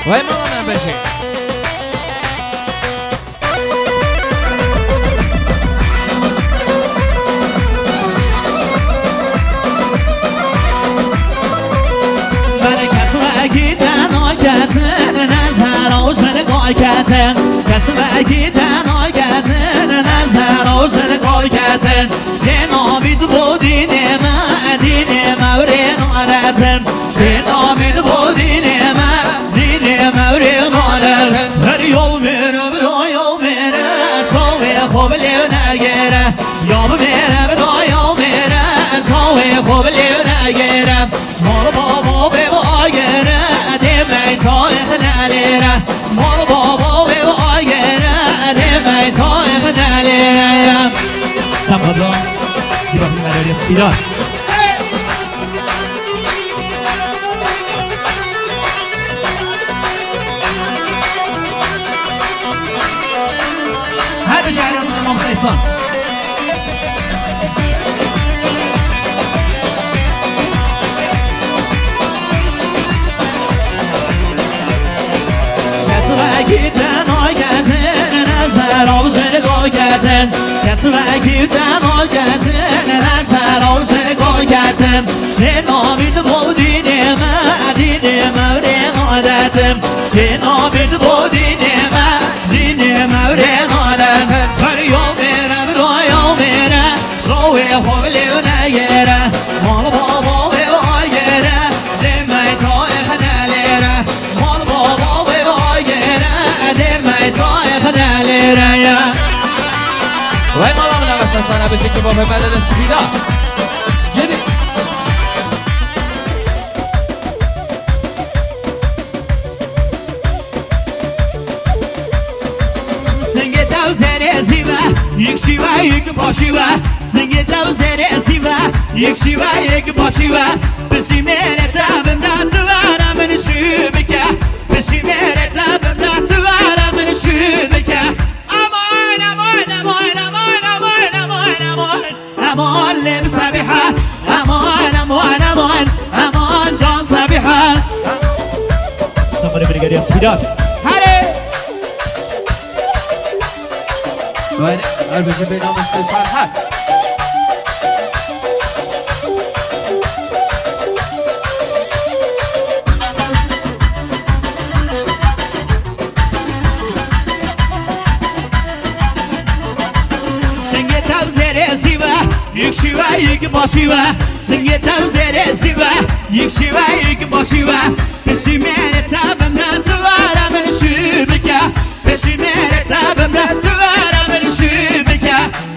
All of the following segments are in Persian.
وای مامانم بشین کسی وقتی تنها کردن نظر آشن کار کردن شنامید بودین من دین موری نارتن شنامید بودین من دین موری نارتن هر یوم برای یوم شاوه خوب لیو نگیرم یوم برای یوم شاوه خوب لیو نگیرم مال بابا به باگره دیمی تاریخ نلیره مال بابا به باگره دیمی تاریخ نلیره سمادان زیباهی برای استیدار هر به شهران امام سیستان کسی تنها کردن نظر آوزه نگاه کردن کسی تنها کردن نظر آوزه نگاه کردن چه نامید بودین من دین موری عادتم چه نامید بودین من دین موری عادتم هر یوم میرم رویا میرم شوی خوب لیو نگیره مال بابا به باگیره دیمی تایخ نلیره مال بابا به باگیره دیمی تایخ نلیره وای مامانم اصلا سانه بشین که با به مدد سپیدا یک شیوه یک باشیوه سنگ دوزر سیوه یک شیوه یک باشیوه بشی میره تبم رد دوارم من شو بکه بشی میره تبم رد دوارم من شو بکه امان امان امان امان امان امان امان امان لب سبیحه امان امان امان امان جان سبیحه سفر بریگادیر سپیدار باید البته به نام سرحد سنگ توزر سیوه یک شیوه یک باشیوه سنگ توزر سیوه یک شیوه یک باشیوه بشی میره تبم رد دوارم من شو بکه بشی میره تبم رد دوارم من شو بکه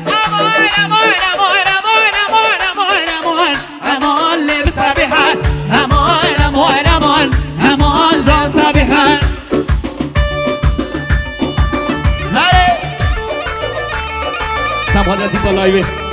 امان امان امان امان امان امان امان امان لب سبیحه امان امان امان امان جان سبیحه هره سمحالتی با لایوه